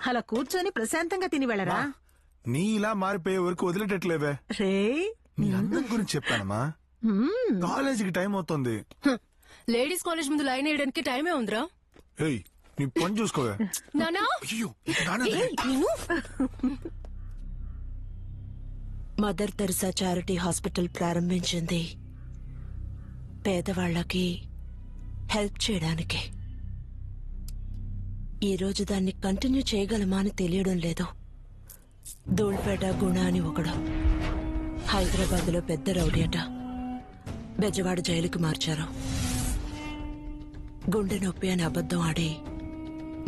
అలా కూర్చొని ప్రశాంతంగా తిని వెళ్ళరా. నీ ఇలా మారిపోయే వరకు వదిలేటట్లేవే. రే నీ అందం గురించి చెప్పానమ్మా. కాలేజీకి టైం అవుతుంది. లేడీస్ కాలేజ్ ముందు లైన్ వేయడానికి టైమే ఉందిరా. ఏయ్ నీ పని చూసుకోవే. నానా మదర్ తెరిసా చారిటీ హాస్పిటల్ ప్రారంభించింది పేదవాళ్లకి హెల్ప్ చేయడానికి. ఈరోజు దాన్ని కంటిన్యూ చేయగలమా అని తెలియడం లేదు. ధూళ్పేట గుణ అని ఒకడు హైదరాబాద్ లో పెద్ద రౌడీ అట. బెజవాడ జైలుకి మార్చారు. గుండె నొప్పి అని అబద్ధం ఆడి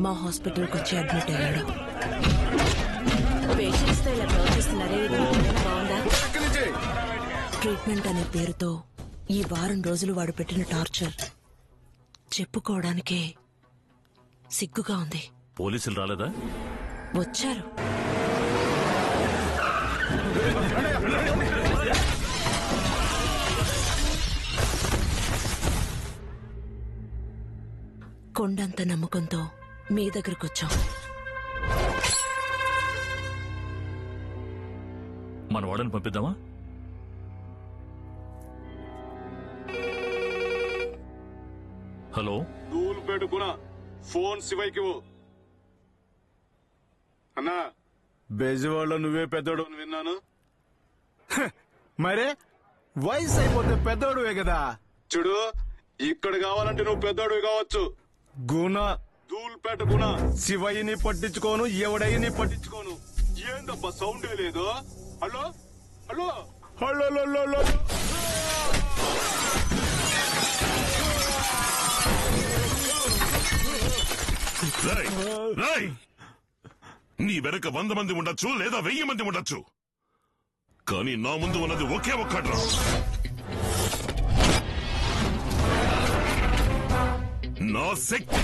మా హాస్పిటల్కి వచ్చి అడ్మిట్ అయ్యాడు. పేషెంట్స్ తో ఇలా ప్రవర్తిస్తున్నారే, బాగుందా? ట్రీట్మెంట్ అనే పేరుతో ఈ వారం రోజులు వాడు పెట్టిన టార్చర్ చెప్పుకోవడానికే సిగ్గుగా ఉంది. పోలీసులు రాలేదా? వచ్చారు. కొండంత నమ్మకంతో మీ దగ్గరకు వచ్చాం. మన వాడని పంపిద్దామా? హలో, ధూళిపేట గుణ, ఫోన్ శివయ్యకి అన్నా. బెజవాడలో నువ్వే పెద్దోడు విన్నాను. మరే వయసు అయిపోతే పెద్దోడువే కదా. చూడు, ఇక్కడ కావాలంటే నువ్వు పెద్దోడు కావచ్చు. గుణ ధూళిపేట గుణ, శివయ్యని పట్టించుకోను, ఎవడయ్యని పట్టించుకోను. ఏందబ్బా సౌండే లేదు? Hello hello hello. నీ వెనక 100 మంది ఉండొచ్చు, లేదా 1000 మంది ఉండొచ్చు, కానీ నా ముందు ఉన్నది ఒకే ఒక్కడ్రా. నా శక్తి.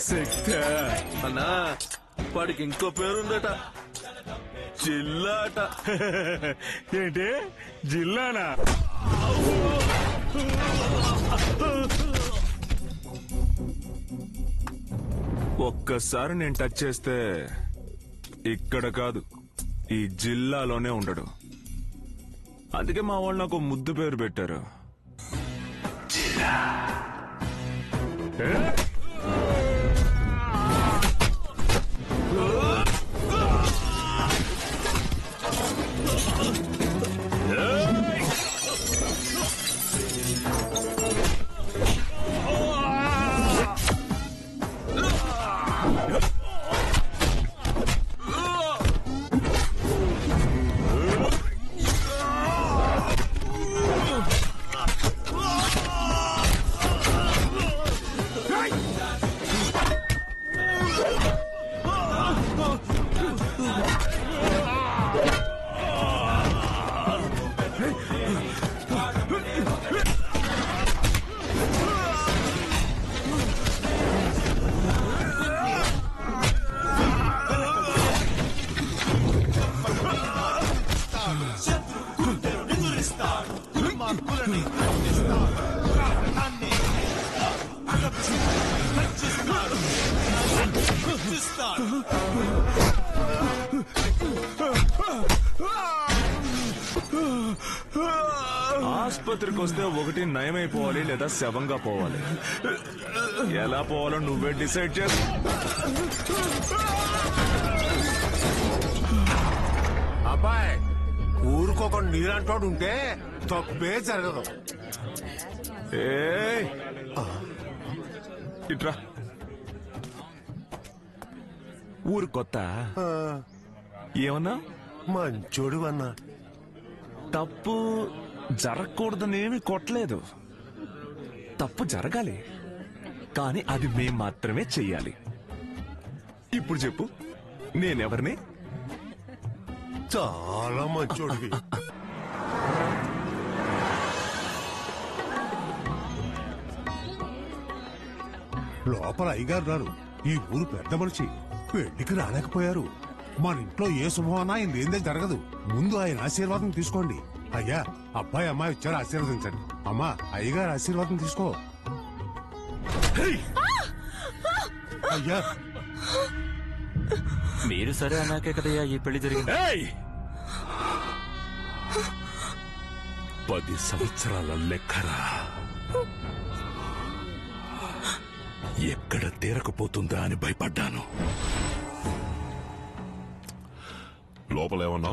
శక్తి అన్నా, వాడికి ఇంకో పేరుందట, జిల్లాట. ఏంటి జిల్లానా? ఒక్కసారి నేను టచ్ చేస్తే ఇక్కడ కాదు, ఈ జిల్లాలోనే ఉండడు. అందుకే మా వాళ్ళు నాకు ముద్దు పేరు పెట్టారు, జిల్లా. ఆస్పత్రికి వస్తే ఒకటి నయమైపోవాలి, లేదా శవంగా పోవాలి. ఎలా పోవాలో నువ్వే డిసైడ్ చేసు. అబ్బాయి, ఊరుకోక నీరంటోడు ఉంటే తప్పే జరగదు. ఇట్రా. ఊరు కొత్త ఏమన్నా? మంచోడు అన్నా. తప్పు జరగకూడదనేమి కొట్టలేదు, తప్పు జరగాలి, కానీ అది మేం మాత్రమే చెయ్యాలి. ఇప్పుడు చెప్పు, నేనెవరిని? చాలా మంచోడివి. లోపల అయ్యగారు రారు. ఈ ఊరు పెద్ద మనిషి పెళ్లికి రాలేకపోయారు. మన ఇంట్లో ఏ శుభమన్నా ఆయన లేదే జరగదు. ముందు ఆయన ఆశీర్వాదం తీసుకోండి. అయ్యా, అబ్బాయి అమ్మాయి వచ్చారు, ఆశీర్వదించండి. అమ్మా, అయ్యగారు ఆశీర్వాదం తీసుకో. అయ్యా, మీరు సరే అన్నాకే కదయ్యా ఈ పెళ్లి జరిగింది. 10 సంవత్సరాల లెక్కరా. ఎక్కడ తీరకపోతుందా అని భయపడ్డాను. లోపలేమన్నా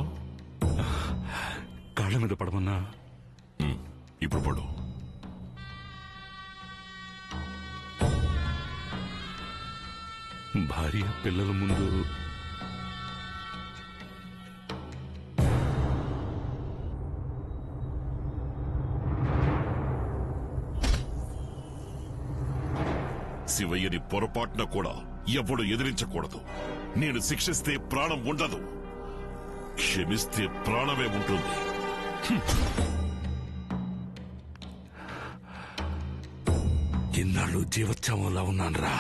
కాళ్ళ మీద పడమన్నా. ఇప్పుడు పడు. భార్య పిల్లల ముందు శివయ్యని పొరపాటున కూడా ఎవడు ఎదిరించకూడదు. నేను శిక్షిస్తే ప్రాణం ఉండదు, క్షమిస్తే ప్రాణమే ఉంటుంది. ఇన్నాళ్ళు జీవోత్సవంలా ఉన్నాన్రా.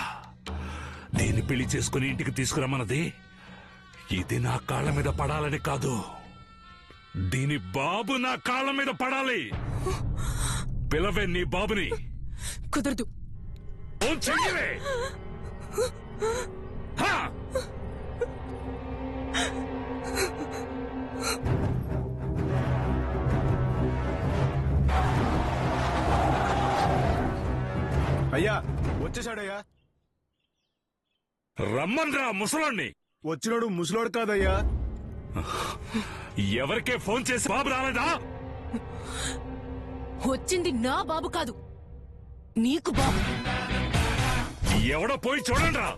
దీన్ని పెళ్లి చేసుకుని ఇంటికి తీసుకురమ్మన్నది ఇది నా కాళ్ళ మీద పడాలని కాదు, దీని బాబు నా కాళ్ళ మీద పడాలి. పిలవే నీ బాబుని. కుదరదు. ఫోన్ చెయ్యవే. హా! అయ్యా, వచ్చేసాడయ్యా. రమ్మన్రా ముసలాన్ని. వచ్చినాడు ముసలోడు కాదయ్యా. ఎవరికే ఫోన్ చేసి బాబు రాలేదా? వచ్చింది నా బాబు కాదు, నీకు బాబు. ఎవడో పోయి చూడండిరా.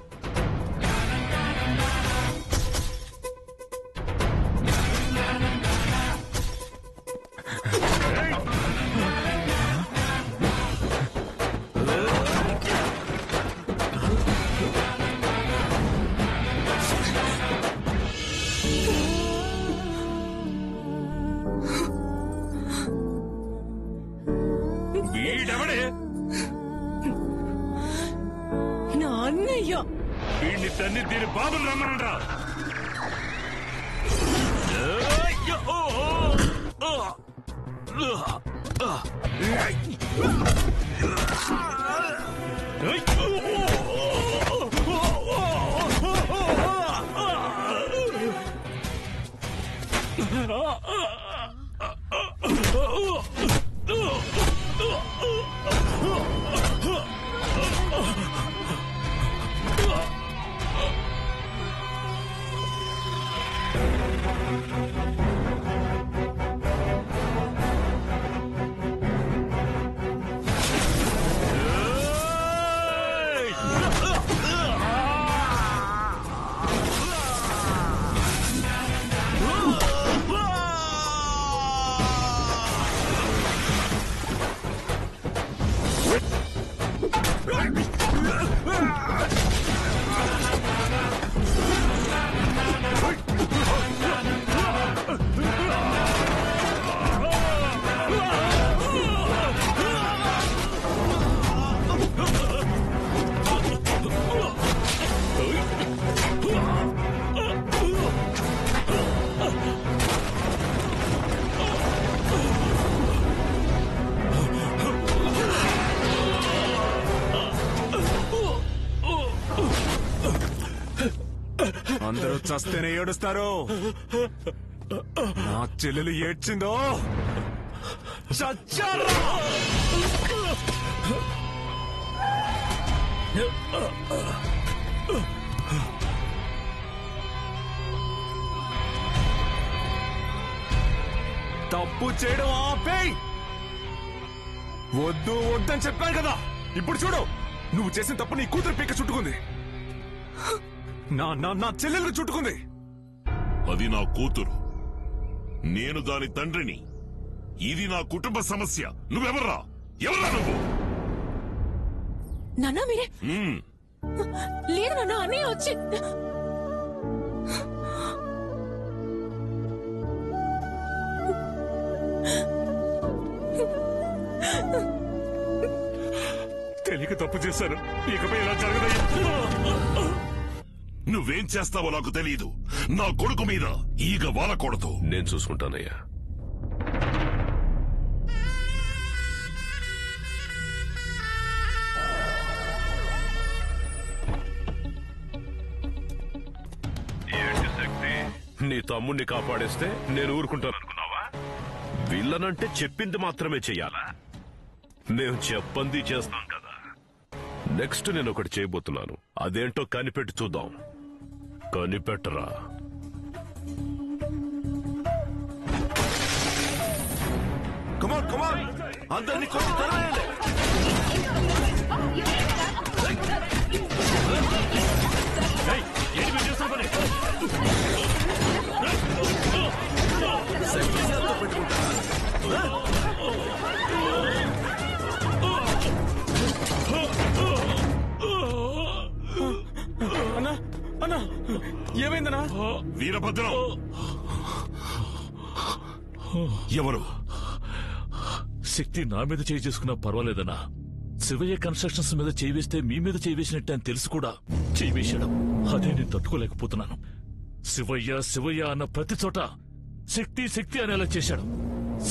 వీడెవడే? నా అన్నయ్య. వీడిని తన్ని దీని బాబుని రమ్మనండ్రా. అందరూ చస్తేనే ఏడుస్తారు. నా చెల్లెలు ఏడ్చిందో చచ్చారా. తప్పు చేయడం ఆపేయ్. వద్దు వద్దని చెప్పాను కదా. ఇప్పుడు చూడు, నువ్వు చేసిన తప్పు నీ కూతురు పీక చుట్టుకుంది, నా చెల్లెలు చుట్టుకుంది. అది నా కూతురు, నేను దాని తండ్రిని. ఇది నా కుటుంబ సమస్య. నువ్వెవర్రా? ఎవరా నువ్వు? నాన్న మీరే. లేదు నాన్న, అన్నయ్య వచ్చి. తెలియక తప్పు చేశాను. ఇకపై ఇలా జరగదయ్యా. నువ్వేం చేస్తావో నాకు తెలియదు. నా కొడుకు మీద ఈగ వాలకూడదు. నేను చూసుకుంటానయ్యా. నీ తమ్ముణ్ణి కాపాడేస్తే నేను ఊరుకుంటాననుకున్నావా? విల్లనంటే చెప్పింది మాత్రమే చెయ్యాలా? నేను చెప్పంది చేస్తాం కదా. నెక్స్ట్ నేను ఒకటి చేయబోతున్నాను. అదేంటో కనిపెట్టి చూద్దాం. కనిపెట్టరా. కమాన్ కమాన్, అందరినీ కొట్టి తరవేయండి. అన్నా అన్నా, ఏమైందన్నా? వీరభద్రం ఎవరు? శక్తి నా మీద చేయి చేసుకున్నా పర్వాలేదన్నా. శివయ్య కన్స్ట్రక్షన్స్ మీద చేయి వేస్తే మీ మీద చేయి వేసినట్టే అని తెలుసు కూడా చేయి వేశాడు. అదే నేను తట్టుకోలేకపోతున్నాను. శివయ్య శివయ్య అన్న ప్రతి చోట శక్తి శక్తి అనేలా చేశాడు.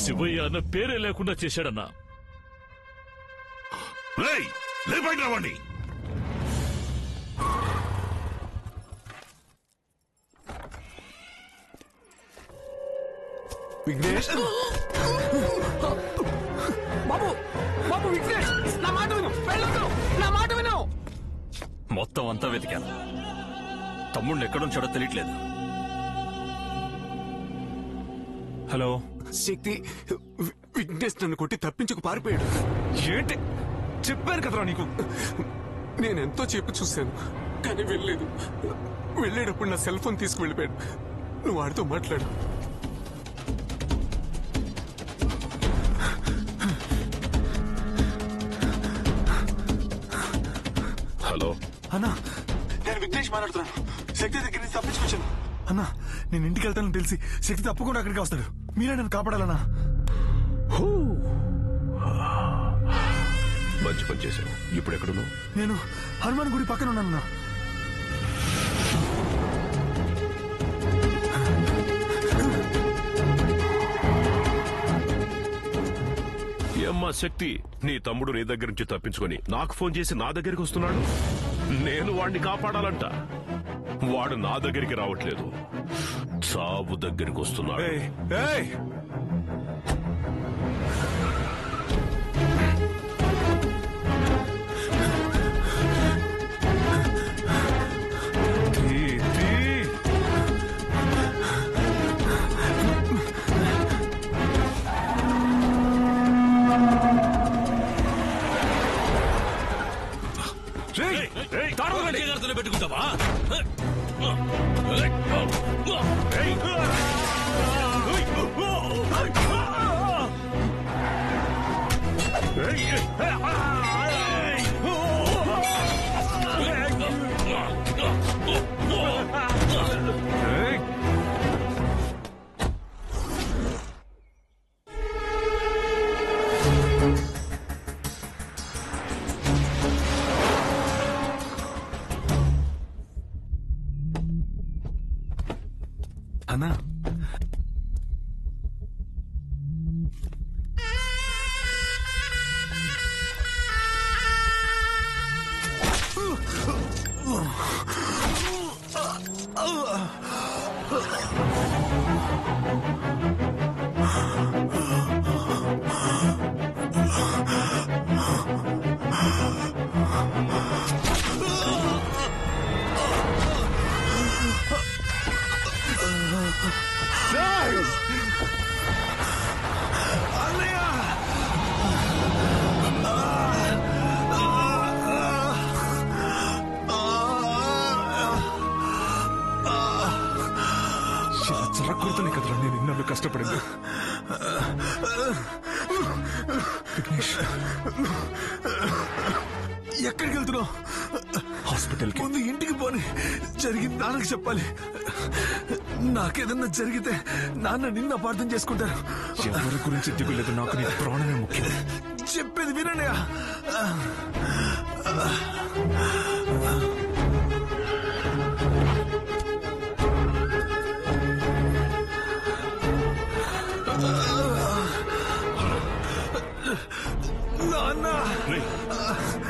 శివయ్య అన్న పేరే లేకుండా చేశాడన్నా. లేపండి రావండి. విఘ్నేష్ బాబు, బాబు విఘ్నేష్, నా మాట విను, వెళ్ళొద్దు, నా మాట విను. మొత్తం అంతా వెతికాను. తమ్ముడిని ఎక్కడుంచాడో తెలియట్లేదు. హలో శక్తి, విఘ్నేష్ నన్ను కొట్టి తప్పించుకు పారిపోయాడు. ఏంటి? చెప్పాను కదరా నీకు. నేనెంతో చెప్పి చూశాను కానీ వెళ్ళలేదు. వెళ్ళేటప్పుడు నా సెల్ ఫోన్ తీసుకువెళ్ళిపోయాడు. నువ్వు వాడితో మాట్లాడు. హలో అన్నా, నేను విఘ్నేష్ మాట్లాడుతున్నాను. శక్తి దగ్గర నుంచి తప్పించుకొచ్చాను. అన్నా, నేను ఇంటికి వెళ్తానని తెలిసి శక్తి తప్పకుండా అక్కడికి వస్తాడు. మీరే నన్ను కాపాడాలన్నా. మంచి పని చేశాను. ఇప్పుడు ఎక్కడున్నావు? నేను హనుమాన్ గుడి పక్కన ఉన్నాను. ఏమ్మా శక్తి, నీ తమ్ముడు నీ దగ్గర నుంచి తప్పించుకొని నాకు ఫోన్ చేసి నా దగ్గరికి వస్తున్నాడు. నేను వాడిని కాపాడాలంట. వాడు నా దగ్గరికి రావట్లేదు, చావు దగ్గరికి వస్తున్నాడు. పెట్టుకుంటావా? అన్నా, జరగకూడదనే కదరా నేను ఇన్నాళ్ళు కష్టపడింది. ఎక్కడికి వెళ్తున్నావు? హాస్పిటల్కి. ముందు ఇంటికి పోని, జరిగింది నాన్నకి చెప్పాలి. నాకేదన్నా జరిగితే నాన్న నిన్ను అపార్థం చేసుకుంటారు. ఎవరి గురించి దిగులేదు, నాకు నీ ప్రాణమే ముఖ్యం. చెప్పేది వినయ్యా.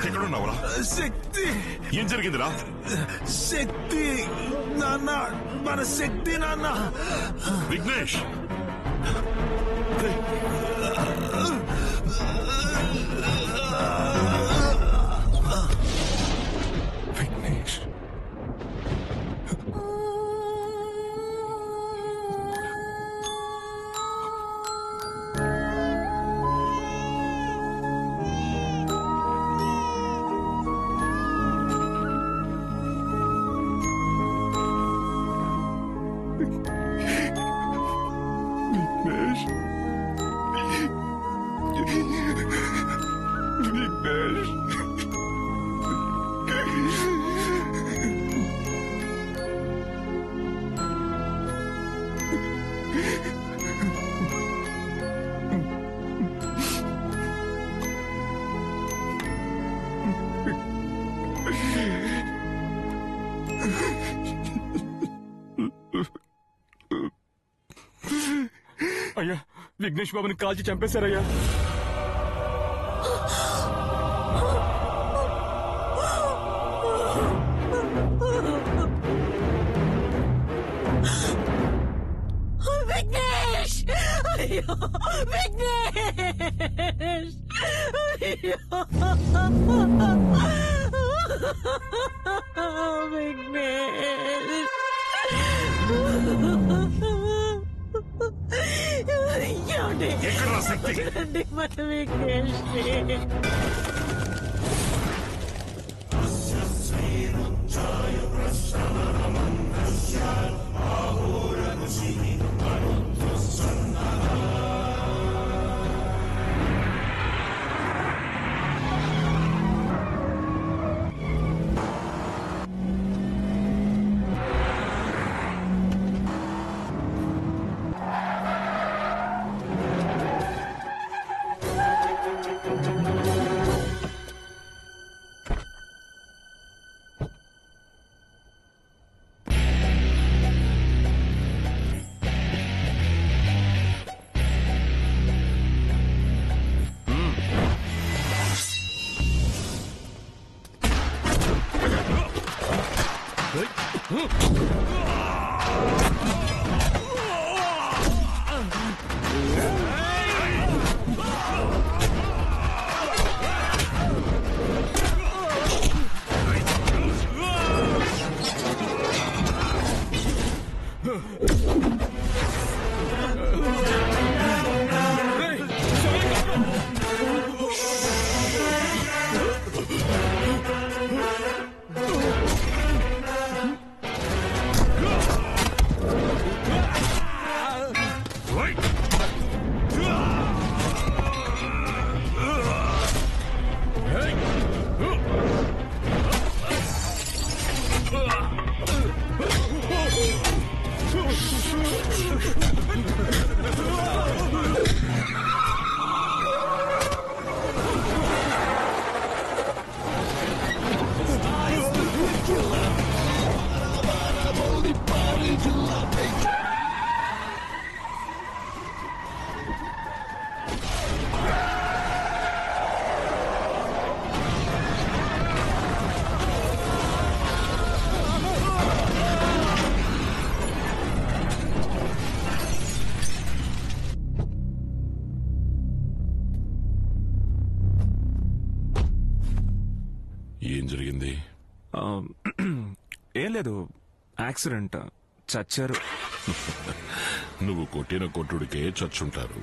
ఎక్కడున్నావురా? శక్తి ఏం జరిగిందిరా? శక్తి నాన్న, మన శక్తి నాన్న. విఘ్నేష్, విఘ్నేష్, అయ్యా విఘ్నేష్ బాబుని కాల్చి చంపేశారయ్యా. విఘ్నేష్! అయ్యో విఘ్నేష్! అయ్యో విఘ్నేష్! ఎక్కడ్రా శక్తి? మన విఘ్నేష్ ఏం జరిగింది? ఏం లేదు, యాక్సిడెంట్. చచ్చారు. నువ్వు కొట్టిన కొట్టుడికే చచ్చుంటారు.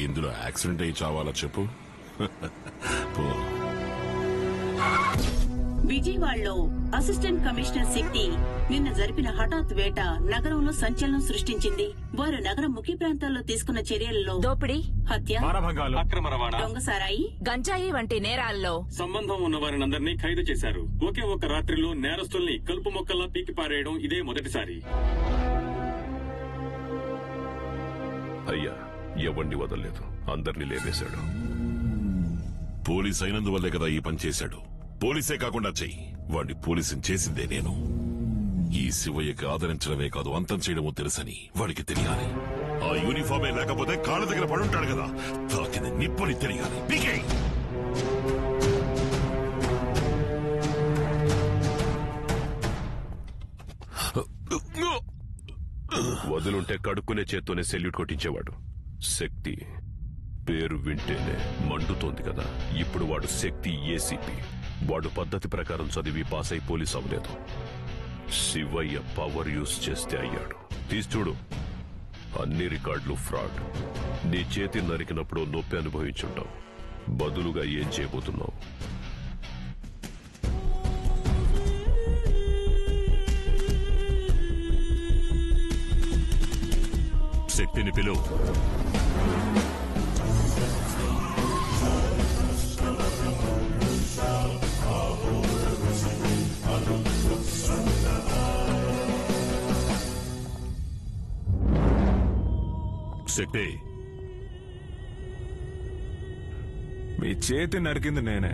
ఇందులో యాక్సిడెంట్ అయి చావాలా చెప్పు? పో. విజయవాడలో అసిస్టెంట్ కమిషనర్ శక్తి నిన్న జరిపిన హఠాత్ వేట నగరంలో సంచలనం సృష్టించింది. వారు నగరం ముఖ్య ప్రాంతాల్లో తీసుకున్న చర్యలలో దోపిడీ, హత్య, మానభంగాలు, అక్రమ రవాణా, దొంగసారాయి, గంజాయి వంటి నేరాల్లో సంబంధం ఉన్న వారినందరినీ ఖైదు చేశారు. ఒకే ఒక్క రాత్రిలో నేరస్తుల్ని కలుపు మొక్కల్లా పీకి పారేయడం ఇదే మొదటిసారి. అయ్యా, ఎవరిని వదలలేదు, అందరినీ లేపేశాడు. పోలీస్ అయినందువల్లే కదా ఈ పని చేశాడు. పోలీసే కాకుండా చెయ్యి. వాడిని పోలీసుని చేసిందే నేను. ఈ శివయ్యకి ఆదరించడమే కాదు, అంతం చేయడమో తెలుసని వాడికి తెలియాలి. ఆ యూనిఫామే లేకపోతే కాళ్ళ దగ్గర పడుంటాడు కదా, తాకింది నిప్పుని తెలియాలి. పీకే వదులుంటే కడుక్కునే చేత్తోనే సెల్యూట్ కొట్టించేవాడు. శక్తి పేరు వింటేనే మండుతోంది కదా. ఇప్పుడు వాడు శక్తి ఏసీపీ. వాడు పద్ధతి ప్రకారం చదివి పాస్ అయి పోలీస్ అవ్వలేదు. శివయ్య పవర్ యూజ్ చేస్తే అయ్యాడు. తీసి చూడు, అన్ని రికార్డులు ఫ్రాడ్. నీ చేతి నరికినప్పుడు నొప్పి అనుభవించుంటావు. బదులుగా ఏం చేయబోతున్నావు? శక్తిని పిలువు. శక్తి, మీ చేతి నరికింది నేనే.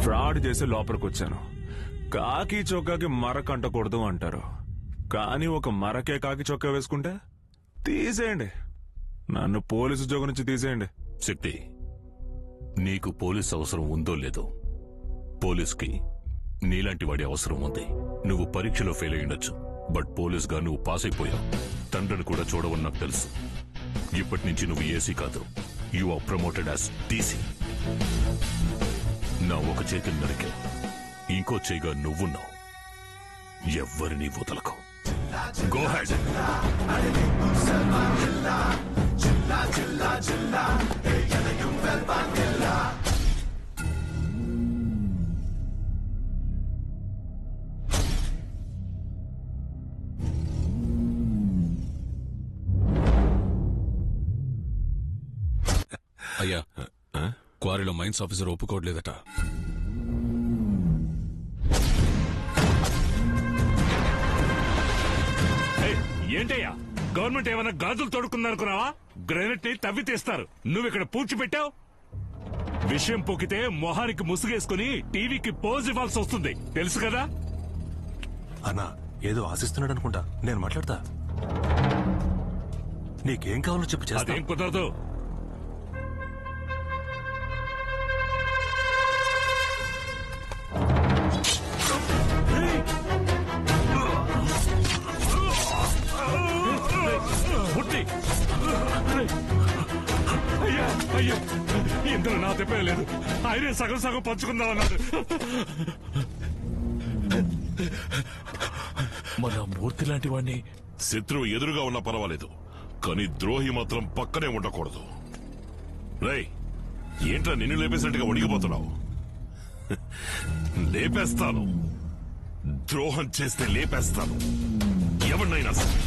ఫ్రాడ్ చేసి లోపలికి వచ్చాను. కాకి చొక్కాకి మరక అంటకూడదు అంటారు, కానీ ఒక మరకే కాకి చొక్కా వేసుకుంటే తీసేయండి. నన్ను పోలీసు ఉద్యోగం నుంచి తీసేయండి. శక్తి, నీకు పోలీస్ అవసరం ఉందో లేదో, పోలీస్కి నీలాంటి వాడి అవసరం ఉంది. నువ్వు పరీక్షలో ఫెయిల్ అయ్యుండొచ్చు, బట్ పోలీస్ గా నువ్వు పాస్ అయిపోయావు. తండ్రిని కూడా చూడవని నాకు తెలుసు. ఇప్పటి నుంచి నువ్వు ఏసీ కాదు, you are promoted as TC. నా ఒక చేతిని నరికే, ఇంకో చేయిగా నువ్వున్నావు. ఎవ్వరినీ వదలకు. Go head. అయ్యా, క్వారీలో మైన్స్ ఆఫీసర్ ఒప్పుకోవట్లేదట. ఏంటయ్యా, గవర్నమెంట్ ఏమైనా గాజులు తోడుకుందనుకున్నావా? గ్రానైట్ ని తవ్వి తీస్తారు, నువ్విక్కడ పూడ్చిపెట్టావు. విషయం పొక్కితే మొహానికి ముసుగేసుకుని టీవీకి పోజ్ ఇవ్వాల్సి వస్తుంది, తెలుసు కదా? అన్నా, ఏదో ఆశిస్తున్నాడు అనుకుంటా. నేను మాట్లాడతా. నీకేం కావాలో చెప్పు చేస్తా. అదేం కుదరదు. అయ్యో, ఇందులో నా తప్పే లేదు. ఆయనే సగం సగం పంచుకుందామన్నాడు. మన మూర్తి లాంటి వాడిని శత్రువు ఎదురుగా ఉన్నా పర్వాలేదు, కానీ ద్రోహి మాత్రం పక్కనే ఉండకూడదు. రేయ్, ఏంట్రా నిన్ను లేపేసినట్టుగా వణిగిపోతున్నావు? లేపేస్తాను. ద్రోహం చేస్తే లేపేస్తాను, ఎవరినైనా సరే.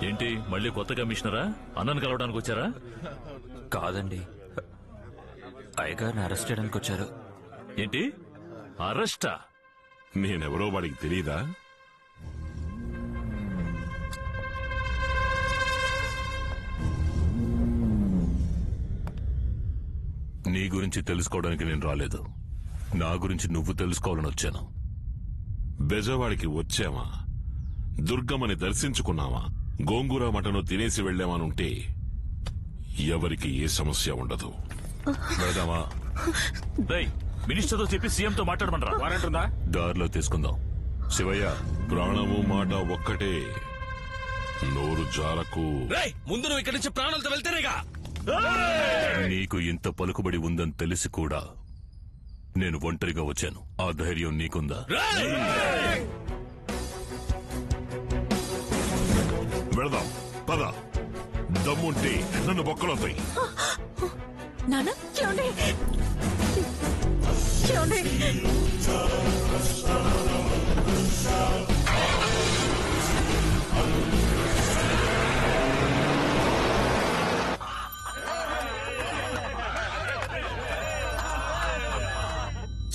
ఏంటి, మళ్ళీ కొత్త కమిషనరా? అన్నను కలవడానికి వచ్చారా? కాదండి, అయ్యగారిని అరెస్ట్ చేయడానికి వచ్చారు. ఏంటి, అరెస్టా? నేనెవరో వాడికి తెలీదా? నీ గురించి తెలుసుకోవడానికి నేను రాలేదు, నా గురించి నువ్వు తెలుసుకోవాలని వచ్చాను. బెజవాడికి వచ్చామా, దుర్గమ్మని దర్శించుకున్నామా, గోంగూర మటను తినేసి వెళ్లామనుంటే ఎవరికి ఏ సమస్య ఉండదు. మినిస్టర్తో చెప్పి సీఎంతో మాట్లాడమనరా? వారంటుందా? దారిలో తీసుకుందాం. శివయ్య, ప్రాణము మాట ఒక్కటే, నోరు జారకు. ముందు నువ్వు ఇక్కడి నుంచి ప్రాణాలతో వెళ్తేనేగా. నీకు ఇంత పలుకుబడి ఉందని తెలిసి కూడా నేను ఒంటరిగా వచ్చాను. ఆ ధైర్యం నీకుందా? వెళదాం, పద. దమ్ముంటే నన్ను బొక్కలవుతాయి. నాన్న, చూడండి చూడండి.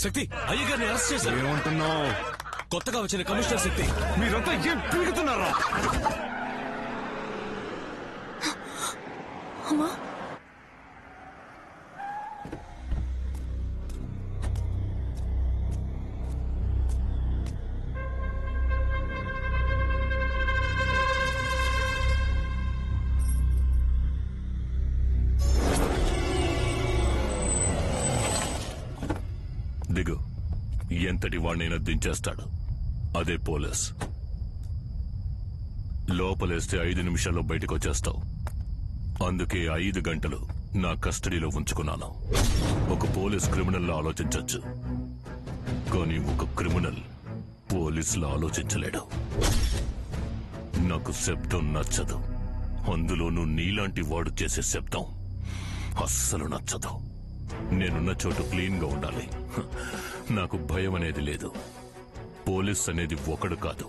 శక్తి అయ్యగారిని అరెస్ట్ చేశారు. ఏమంటున్నావు? కొత్తగా వచ్చిన కమిషనర్ శక్తి. మీరంతా ఏం పీగుతున్నారా? అమ్మా దిగు. ఎంతటి వాణ్ణైనా దించేస్తాడు. అదే పోలీస్. లోపలేస్తే 5 నిమిషాల్లో బయటకు వచ్చేస్తావు. అందుకే 5 గంటలు నా కస్టడీలో ఉంచుకున్నాను. ఒక పోలీస్ క్రిమినల్ ఆలోచించొచ్చు, కానీ ఒక క్రిమినల్ పోలీసులు ఆలోచించలేడు. నాకు శబ్దం నచ్చదు, అందులోనూ నీలాంటి వాడు చేసే శబ్దం అస్సలు నచ్చదు. నేనున్న చోటు క్లీన్ గా ఉండాలి. నాకు భయం అనేది లేదు. పోలీస్ అనేది ఒకడు కాదు.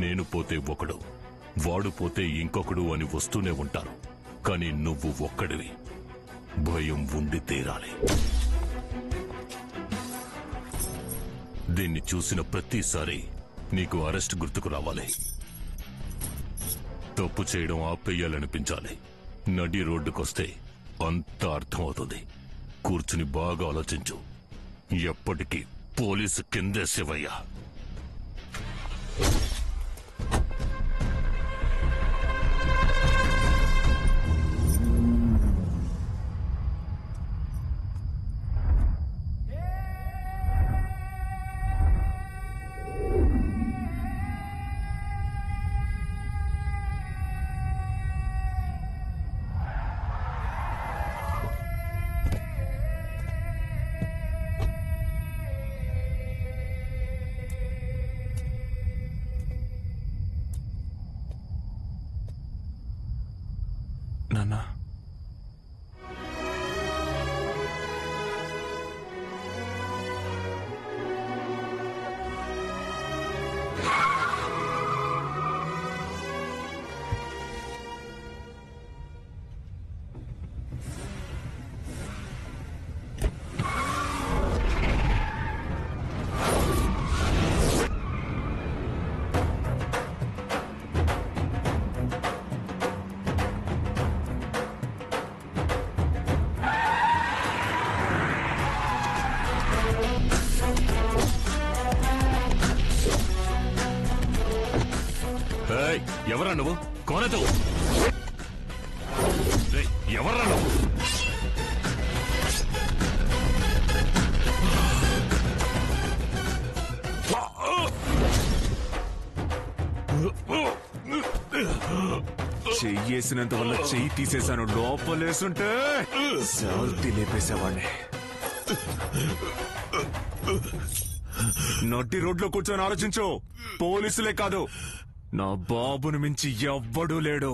నేను పోతే ఒకడు, వాడు పోతే ఇంకొకడు అని వస్తూనే ఉంటారు. కానీ నువ్వు ఒక్కడివి. భయం ఉండి తీరాలి. దీన్ని చూసిన ప్రతిసారి నీకు అరెస్ట్ గుర్తుకు రావాలి. తప్పు చేయడం ఆపేయాలనిపించాలి. నడి రోడ్డుకొస్తే అంతా అర్థమవుతుంది. కూర్చుని బాగా ఆలోచించు. ఎప్పటికీ పోలీసు కిందే శివయ్య. నాన్న, ఎవరా నువ్వు? కోనతో ఎవరా నువ్వు? చెయ్యేసినంత వల్ల చెయ్యి తీసేశాను. లోపలేసుంటే సౌతి లేపేసేవాడిని. నడ్డి రోడ్లో కూర్చొని ఆలోచించు. పోలీసులే కాదు, నా బాబును మించి ఎవ్వడూ లేడు.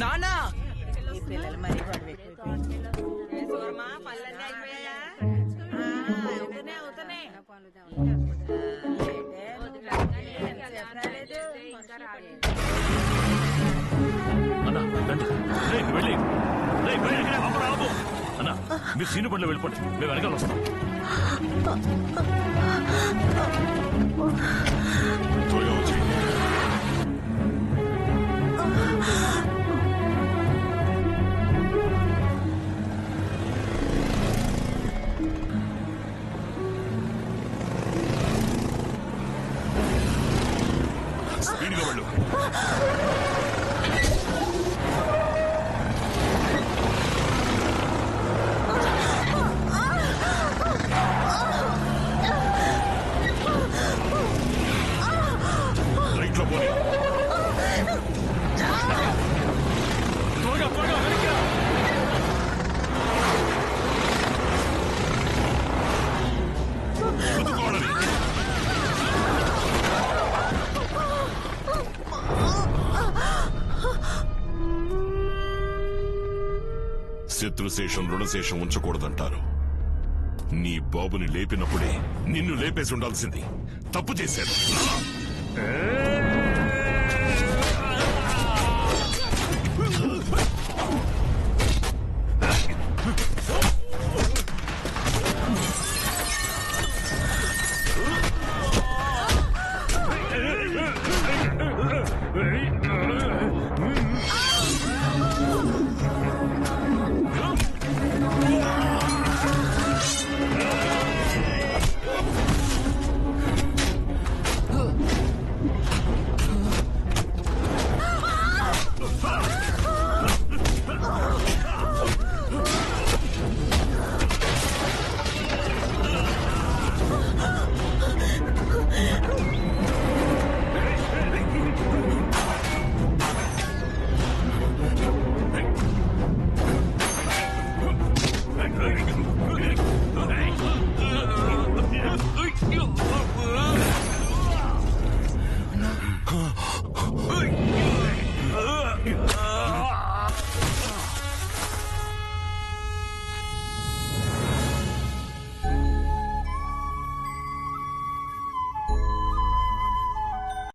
నానా అన్నా రండి. వెళ్ళి అన్నా మీరు సీను బండిలో వెళ్ళిపోండి, మేము వెనకాల వస్తాం. స్పీడ్గా వెళ్ళు. రైట్లో పోనీ. శత్రుశేషం రుణశేషం ఉంచకూడదంటారు. నీ బాబుని లేపినప్పుడే నిన్ను లేపేసి ఉండాల్సింది. తప్పు చేశాను.